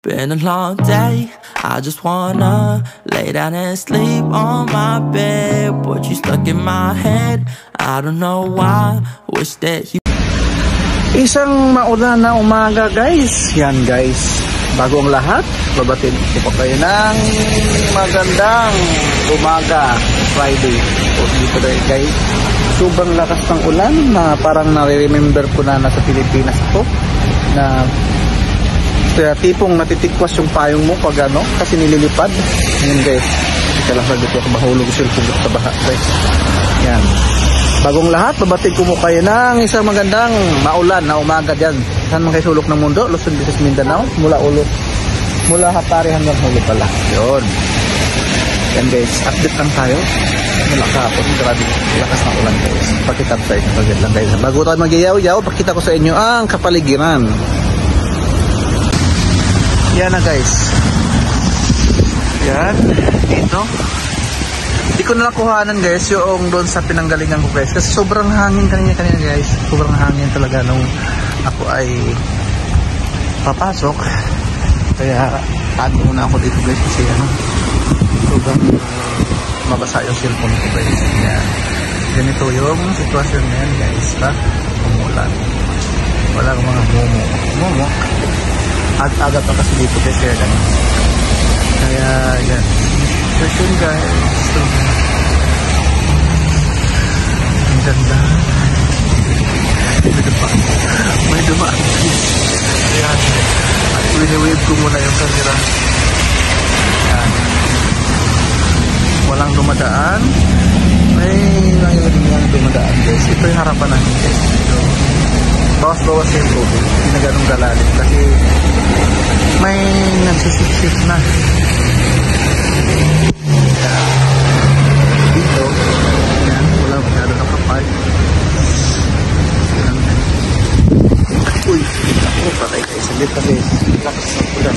Been a long day, I just wanna lay down and sleep on my bed. But you stuck in my head, I don't know why. Wish that you... Isang maulan na umaga guys. Yan guys, bago ang lahat, babatid ko pa kayo ng magandang umaga Friday. O dito guys, sobrang lakas ng ulan na parang nare-remember ko na nasa Pilipinas ko, na kaya tipong natitikwas yung payong mo pag ano, kasi nililipad. Yan guys, ika lang dito ako mahulog yung cellphone sa baha guys. Yan, bagong lahat, babatid ko mo kayo ng isang magandang maulan na umaga dyan. Saan man kayo sulok ng mundo, Luzon, Visayas, Mindanao, mula Hatari hanggang Hulo pala. Yun. Yan guys, update lang tayo mula kahapon. Grabe, lakas ng ulan guys. Pakita tayo ng pagod lang guys. Bago tayo mag-yaw-yaw, pakita ko sa inyo ang kapaligiran. Yan na guys. Yan, dito. Hindi ko nakuhanan guys yung doon sa pinanggalingan ko guys, kasi sobrang hangin kanina guys. Sobrang hangin talaga nung ako ay papasok. Kaya tago muna ako dito guys, kasi ano, sobrang mabasa yung cellphone ko guys. Yan. Ganito yung sitwasyon ngayon guys, ha? Umulan. Wala kang mga mumo. Agad pa kasi dito guys, kaya ganun. Kaya yan, session guys. So, ang ganda. May dumaan. Ayan, at wini-wave ko muna yung camera. Ayan, walang dumadaan. May dumadaan guys. Ito yung harapan natin guys. So, bawas-bawas yung tubig, hindi na ganun galalim kasi may nagsisip-sip na. Dito, yan, wala masyado nakapag. Uy, ako, patay guys, saglit pa guys, lakas sa ulan.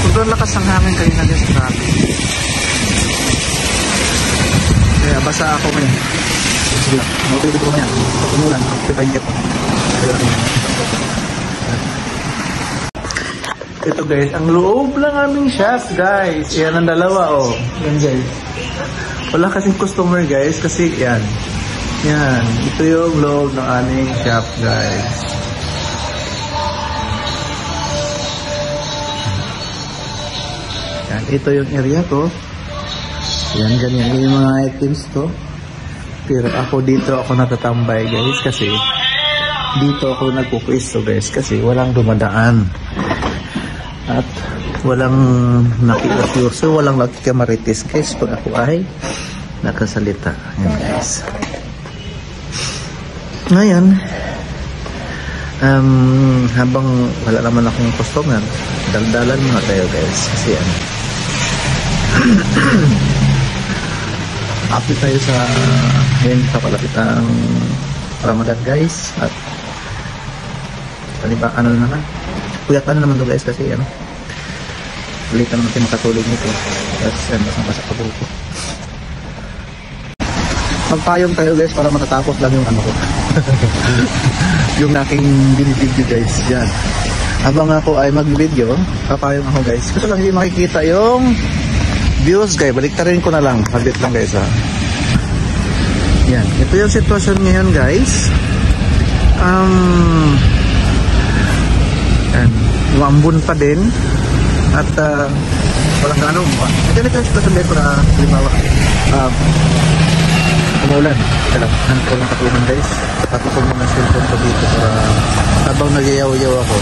Sobrang lakas ng hangin kanina guys, grabe. Kaya basa ako ngayon. Matuloy ko niya. Umulan, pipahingit ko. Ito guys, ang loob lang aming shop guys. Yan ang dalawa oh. Yan guys. Wala kasing customer guys, kasi yan. Yan, ito yung loob ng aming shop guys. Yan, ito yung area ko. Yan, ganyan yung mga items to. Pero ako dito ako natatambay guys, kasi dito ako nagpupwesto guys, kasi walang dumadaan at walang nakikapurso, walang nakikamarites guys pag ako ay nakasalita. Yan guys. Ngayon, habang wala naman akong customer, daldalan muna tayo guys, kasi ano, update tayo sa ngayon sa palapit ng Ramadan guys. At ano naman, kuyat naman to guys, kasi ano, ulit naman natin makatulog nito. Tapos basang-basa pa buko. Magpayong tayo guys para matatapos lang yung ano ko. Yung aking binibidyo guys. Yan, habang ako ay mag-video, papayong ako guys. Gusto lang hindi makikita yung views guys, baliktarin ko na lang, habit lang guys ha. Yan, ito yung sitwasyon ngayon guys. Umambon pa din at walang ano. Ito yung sitwasyon guys, para halimbawa umulan. Ito lang, hanap ko ng katulungan guys. Tapos ko muna cellphone ko dito para habang nag-yaw-yaw ako,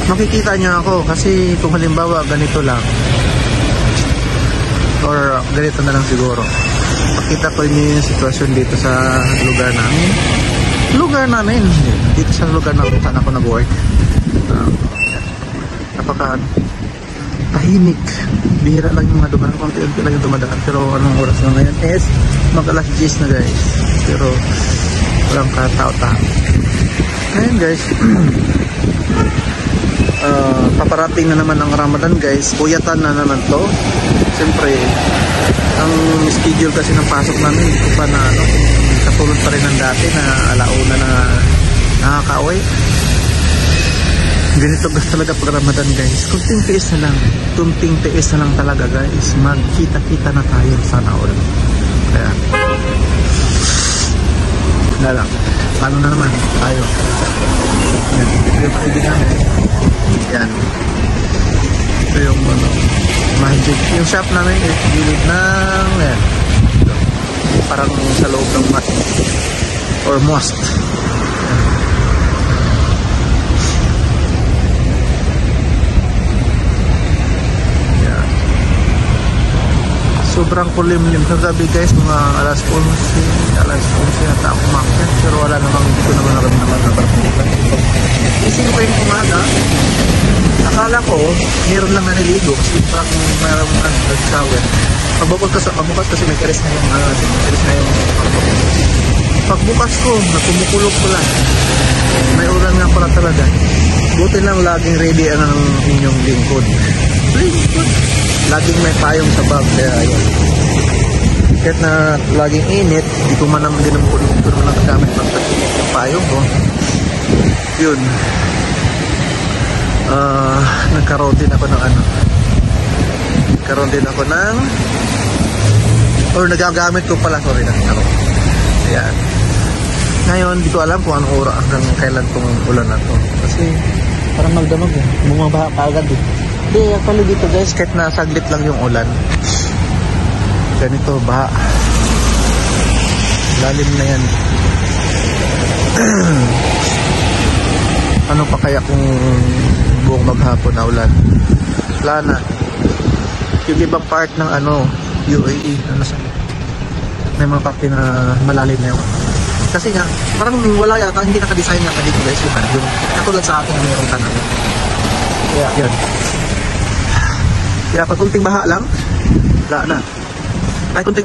makikita niya ako. Kasi kung halimbawa ganito lang, or ganito na lang siguro, makita ko yung sitwasyon dito sa lugar namin dito sa lugar na kung saan ako nag-work. Napaka tahimik, bihira lang yung mga dumadaan, konti-unti lang yung dumadaan. Pero anong oras na ngayon is mag-alas 10 na guys, pero walang katao-tao ngayon guys. paparating na naman ang Ramadan guys. Buyatan na naman to. Siyempre ang schedule kasi ng pasok namin hindi ko pa na katulad pa rin ng dati na alauna na nakaka-away. Ganito talaga pag Ramadan guys. Kunting tiis na lang talaga guys. Magkita-kita na tayo sana all. Kaya na lang. Paano na naman tayo. Yan. Ito yung kaibigan. Yan. Ito yung magic. Yung shop namin is gilid ng yan. Ito. Parang sa loob ng or mosque. Yan. Sobrang kulim yung kagabi guys, mga alas 11 yata ako umakyat, pero wala namang, hindi ko naman naman nabarpukan. Ising ko yung umaga, akala ko meron lang naliligo kasi parang mayroong nag-shower. Pagbukas kasi may keres na yung pagbukas ko, napumukulog ko lang, may ulan nga pala talaga. Buti lang laging ready ang inyong lingkod. Laging may payong sa bag, kaya yun. Kahit na laging init, di ko man naman nagagamit ng payong ko. Yun. Nagkaroon din ako ng or nagagamit ko pala, sorry na. Ayan. Ngayon, di ko alam kung anong oras hanggang kailan tong ulan na to. Kasi parang magdamag eh. Bumabaha ka agad eh. Hindi, actually dito guys, kahit na saglit lang yung ulan. Ganito, baha. Lalim na yan. Ano pa kaya kung buong maghapon na ulan? Wala na. Yung ibang part ng UAE, may mga parte na malalim na yun. Kasi nga, parang wala yata, hindi naka-design yata dito guys, yung katulad sa akin na mayroong tanong. Kaya, yun. Kaya pag kunting baha lang, wala na. Ay, kunting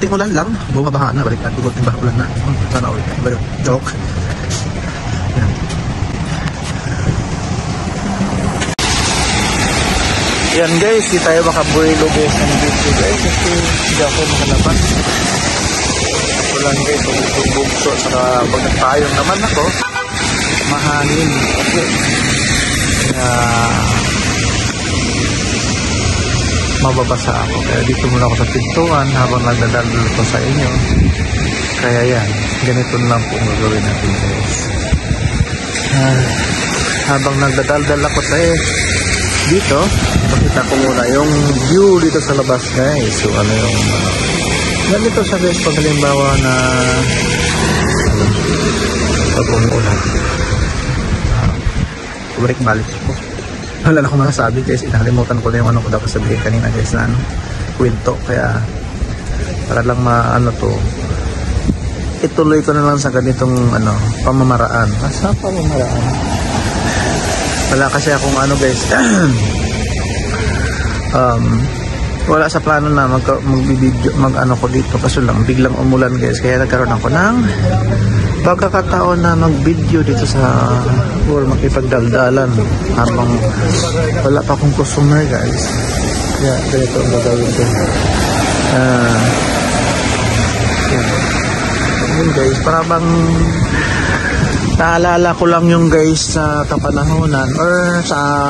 ulan lang, bumabaha na, balik natin, kunting baha ulan na. Sana ulit, joke. Yan. Yan guys, di tayo makabuelo guys ng video guys, kasi hindi ako makalabas. Ulan guys, bugso, saka pag nagpayong naman ako, mahangin. Okay. Mababasa ako, kaya dito muna ako sa pintuan habang nagdadaldal ko sa inyo. Kaya yan, ganito lang po gagawin natin guys. Habang nagdadaldal ako sa dito, pakita ko muna yung view dito sa labas guys. So ano yung ganito sa guys pag halimbawa na pag umuulan, balik po. Wala na akong masasabi guys, inalimutan ko na yung ko dapat sabihin kanina guys na kwento, kaya para lang ituloy ko na lang sa ganitong pamamaraan. Sa pamamaraan, wala kasi akong guys wala sa plano na magbibideo ko dito, kasi lang biglang umulan guys, kaya nagkaroon ako ng pagkakataon na mag-video dito sa or makipagdaldalan habang wala pa akong customer guys. Kaya ganito ang gagawin ko. Yun guys, para bang naalala ko lang yung guys sa kapanahonan or sa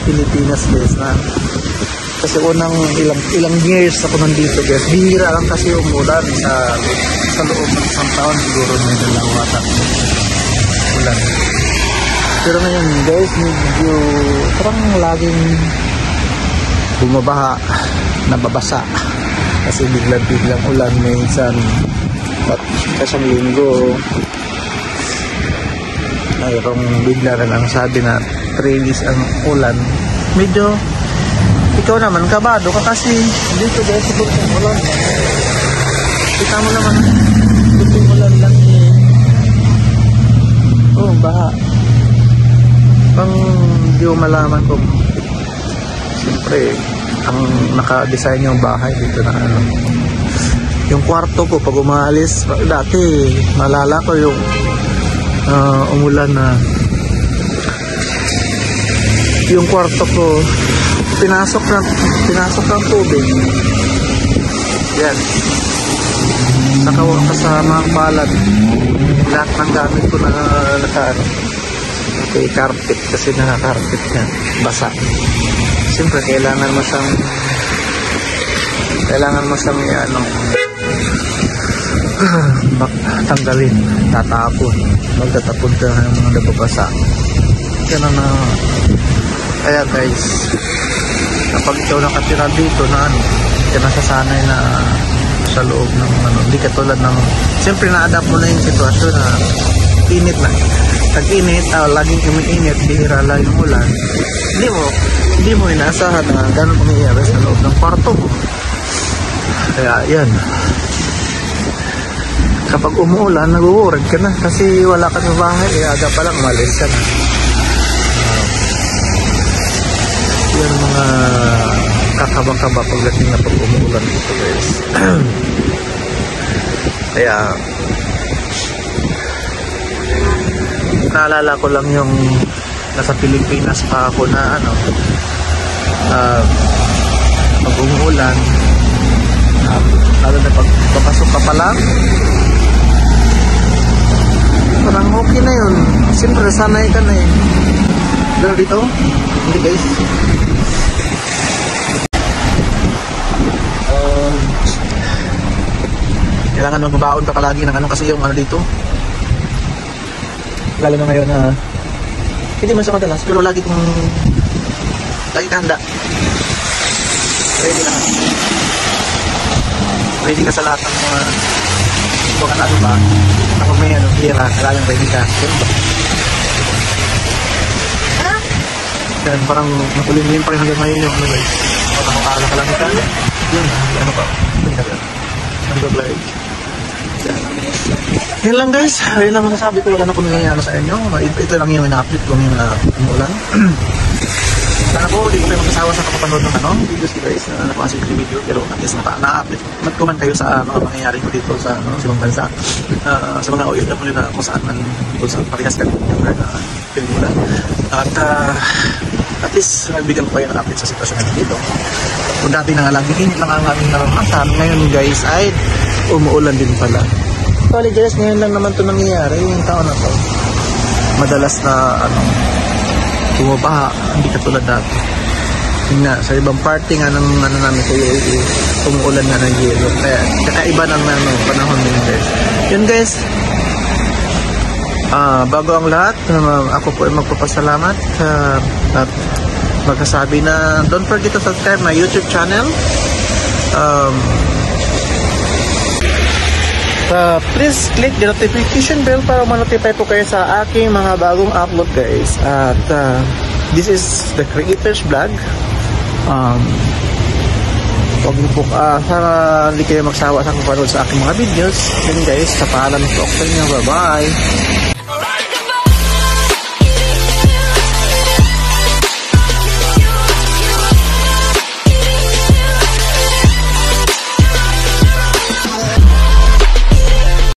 Pilipinas guys, na kasi unang ilang years ako nandito guys, bihira lang kasi umulan sa loob ng isang taon, siguro may 2 ulan. Pero ngayon guys, medyo parang laging bumabaha, nababasa kasi biglang ulan. Minsan kasang linggo mayroong bigla na lang sabi na 3 days ang ulan. Medyo ikaw naman kabado ka kasi dito guys, siguro kung ulan kita mo naman kung ulan lang baha. Pang di mo malaman kung siyempre ang naka-design yung bahay dito na yung kwarto ko pag umalis dati, malala ko yung umulan na yung kwarto ko pinasok ng tubig. Yan. Kasama ang balat. Lahat ng gamit ko na carpet kasi naka-carpet yan. Basa. Siyempre, kailangan mo siyang tanggalin, tatapon. Magtatapon ka ng mga nababasa. Ganun na. Kaya guys, kapag ikaw nakatira dito na hindi ka nasasanay na sa loob ng hindi katulad ng, siyempre na-adapt mo na yung sitwasyon na init na. Tag-init, laging umiinit, bihira lang yung ulan. Hindi mo inaasahan na gano'n umiiyari sa loob ng kwarto mo. Kaya yan. Kapag umuulan, nag-uurag ka na kasi wala ka sa bahay. Aga pa lang, umalis ka na. Yan mga kakaba-kaba pagdating na pag umuulan dito guys. Kaya naalala ko lang yung nasa Pilipinas pa ako na pag umuulan, lalo na pag papasok ka pa lang, parang okay na yun. Siyempre sanay ka na eh. Pero dito hindi guys. Kailangan magbabaon ka palagi ng kasi yung dito, lalo na ngayon hindi man sa madalas, pero lagi kang handa. Ready ka sa lahat ng mga ba kapag may hira, kailangan ready ka. Kaya parang makulimlim pa rin hanggang ngayon yung guys. Makakala ka lang ito yun, pa yun lang guys, ayun lang masasabi ko. Wala na kung nangyayari sa inyo. Ito lang yung ina-update ko yung umulan. Sana po hindi ko kayo magkasawa sa kapapanood ng videos ko guys na napakasip yung video, pero at least na-update. Mag-comment kayo sa mga mangyayari ko dito sa ibang bansa, sa mga OFW na kung saan man dito sa Parehas ka Pilimulan. At least nagbigyan ko kayo ng update sa sitwasyon natin dito. Kung dati na laging init lang ang aming naranasan, ngayon guys ay umuulan din pala. Actually guys, ngayon lang naman ito nangyayari yung taon na to. Madalas na bumabaha, hindi katulad dati. Yun nga, sa ibang party nga ng namin sa UAE, umuulan na ng yelo. Kaya kakaiba ng panahon din guys. Yun guys, bago ang lahat, ako po ay magpapasalamat at magkasabi na don't forget to subscribe my YouTube channel. Please click the notification bell para ma-notify po kayo sa aking mga bagong upload guys. At this is the Creators Vlog. Sana hindi kayo magsawa sa panood sa aking mga videos. Yan guys, sa paalam po ako sa inyo. Bye bye.